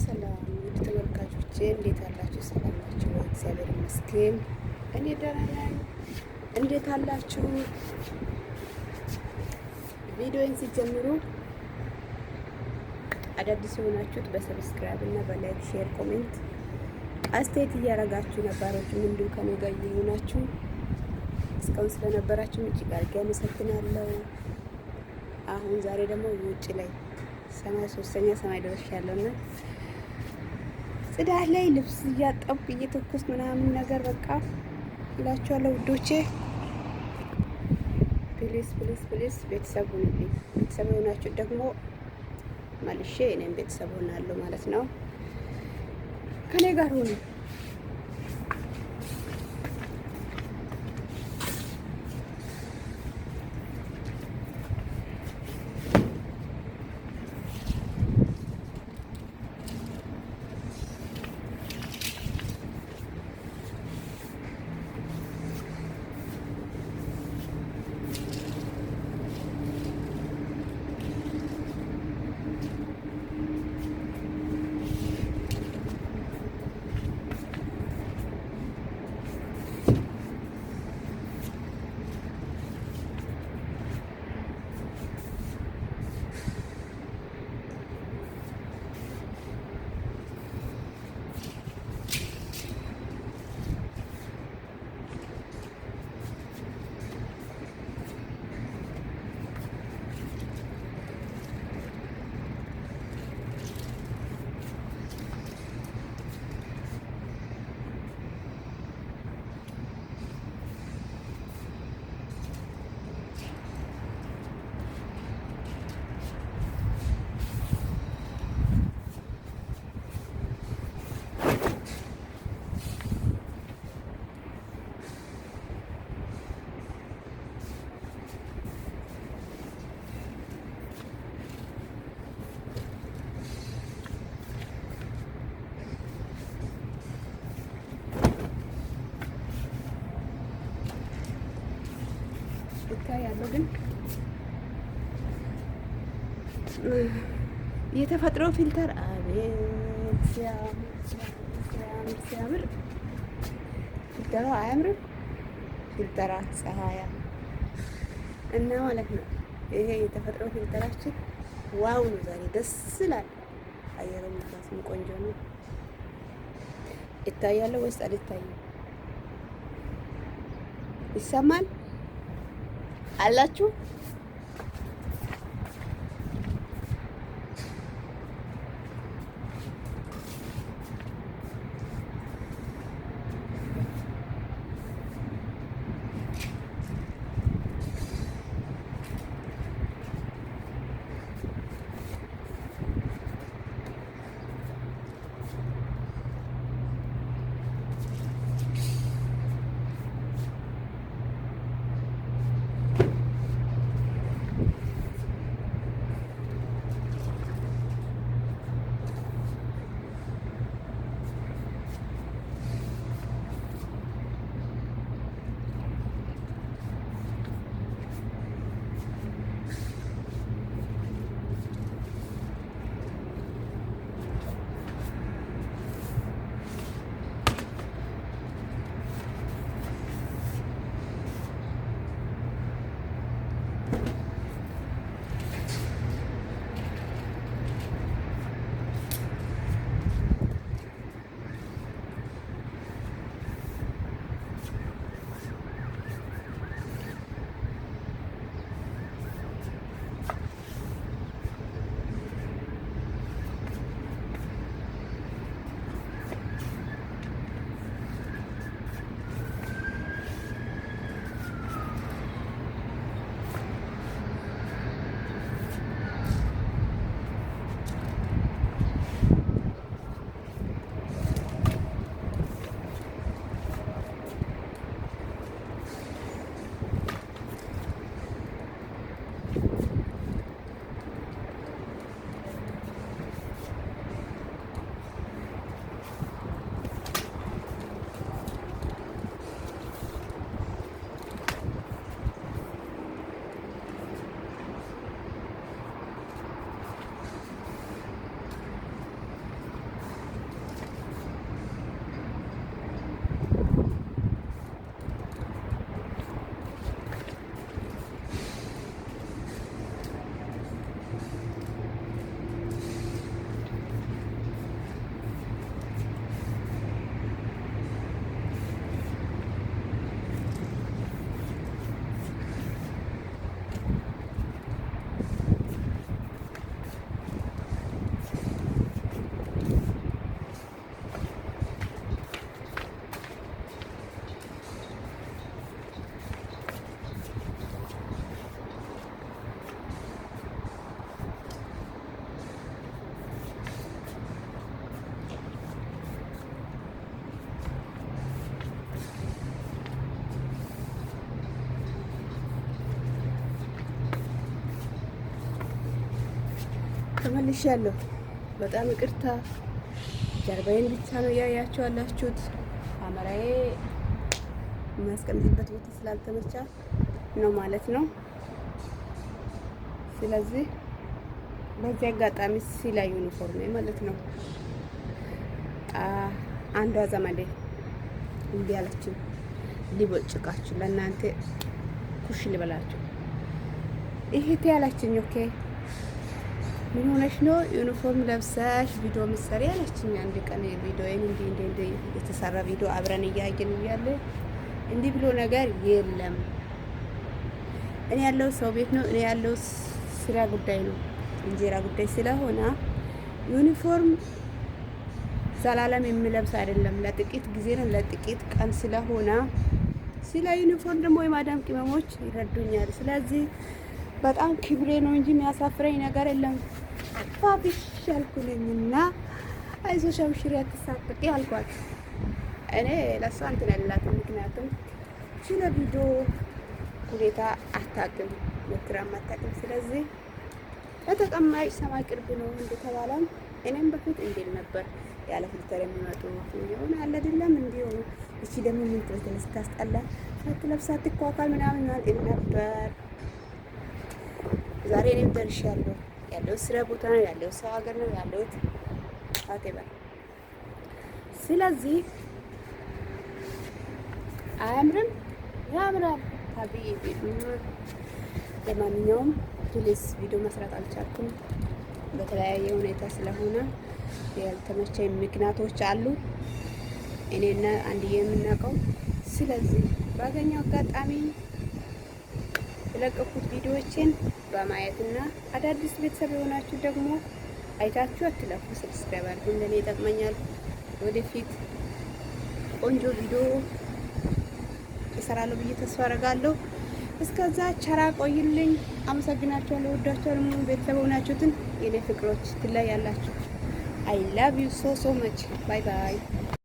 ሰላም ውድ ተመልካቾቼ እንዴት አላችሁ? ሰላም ናችሁ? እግዚአብሔር ይመስገን እኔ ደህና ነኝ። እንዴት አላችሁ? ቪዲዮን ሲጀምሩ አዳዲስ የሆናችሁት በሰብስክራይብ እና በላይክ ሼር፣ ኮሜንት አስተያየት እያደረጋችሁ ነባሮችም እንዲሁ ከኔ ጋር እየሆናችሁ እስካሁን ስለነበራችሁ እጅግ አድርጌ አመሰግናለሁ። አሁን ዛሬ ደግሞ ውጭ ላይ ሰማይ ሶስተኛ ሰማይ ደርሻለሁና ጽዳት ላይ ልብስ እያጠብኩ እየተኮስኩ ምናምን ነገር በቃ እላችኋለሁ ውዶቼ። ፕሊስ ፕሊስ ፕሊስ ቤተሰብ ሁኑልኝ። ቤተሰብ የሆናችሁ ደግሞ መልሼ እኔም ቤተሰብ ሆናለሁ ማለት ነው። ከኔ ጋር ሁኑ። ያለው ግን የተፈጥሮ ፊልተር አቤት ሲያምር ፊልተሩ አያምርም? ፊልተራ ፀሐያ እና ማለት ነው። ይሄ የተፈጥሮ ፊልተራችን ዋው ነው። ዛሬ ደስ ይላል። አየሩ ንፋስም ቆንጆ ነው። ይታያል ወይስ አልታይም? ይሰማል አላችሁ? ተመልሻለሁ። በጣም ይቅርታ ጀርባዬን ብቻ ነው እያያችሁ ያላችሁት። ካሜራዬ የሚያስቀምጥበት ቦታ ስላልተመቻ ነው ማለት ነው። ስለዚህ በዚህ አጋጣሚ ሲላ ዩኒፎርም ማለት ነው አንዷ ዘመዴ እንዲ ያለችኝ ሊቦጭቃችሁ ለእናንተ ኩሽ ልበላችሁ ይሄት ያለችኝ። ኦኬ ምን ሆነሽ ነው ዩኒፎርም ለብሰሽ ቪዲዮ ምሰሪ ያለችኝ። አንድ ቀን ቪዲዮዬን እንዲ የተሰራ ቪዲዮ አብረን እያየን እያለ እንዲህ ብሎ ነገር የለም። እኔ ያለው ሰው ቤት ነው። እኔ ያለው ስራ ጉዳይ ነው፣ እንጀራ ጉዳይ ስለሆነ ዩኒፎርም ዘላለም የሚለብስ አይደለም። ለጥቂት ጊዜ ነው፣ ለጥቂት ቀን ስለሆነ ስለ ዩኒፎርም ደግሞ የማዳም ቅመሞች ይረዱኛል። ስለዚህ በጣም ክብሬ ነው እንጂ የሚያሳፍረኝ ነገር የለም። ፋፊሽ ያልኩልኝና አይዞሽ አብሽሪ አትሳቀቂ አልኳት። እኔ ለሷ እንትን ያላትም ምክንያቱም ስለ ቪዲዮ ሁኔታ አታውቅም፣ ሞክራም አታውቅም። ስለዚህ ለተቀማጭ ሰማይ ቅርብ ነው እንደተባለም እኔም በፊት እንዴት ነበር ያለ ፊልተር የሚመጡ የሆነ አለ አይደለም እንዲሁ እቺ ደግሞ ምን ትለስ ታስጠላ ሳትለብሳ ትኳኳል ምናምን ማለት ነበር። ዛሬ እኔም ደርሻለሁ። ያለው ስራ ቦታ ነው ያለው፣ ሰው ሀገር ነው ያለው አቴባ። ስለዚህ አያምርም? ያምራል ሀቢቢ። ለማንኛውም ፕሊስ ቪዲዮ መስራት አልቻልኩም በተለያየ ሁኔታ ስለሆነ ያልተመቸኝ ምክንያቶች አሉ እኔና አንድ የምናውቀው። ስለዚህ ባገኘው አጋጣሚ የለቀኩት ቪዲዮዎችን በማየትና አዳዲስ ቤተሰብ የሆናችሁ ደግሞ አይታችሁ አትለፉ፣ ሰብስክራይብ አድርጉ። እንደኔ ይጠቅመኛል። ወደፊት ቆንጆ ቪዲዮ እሰራለሁ ብዬ ተስፋ አደርጋለሁ። እስከዛ ቸራ ቆይልኝ። አመሰግናችኋለሁ። ወዳችኋለሁ። ቤተሰብ ሆናችሁትን የኔ ፍቅሮች ትለያላችሁ። አይ ላቭ ዩ ሶ ማች። ባይ ባይ።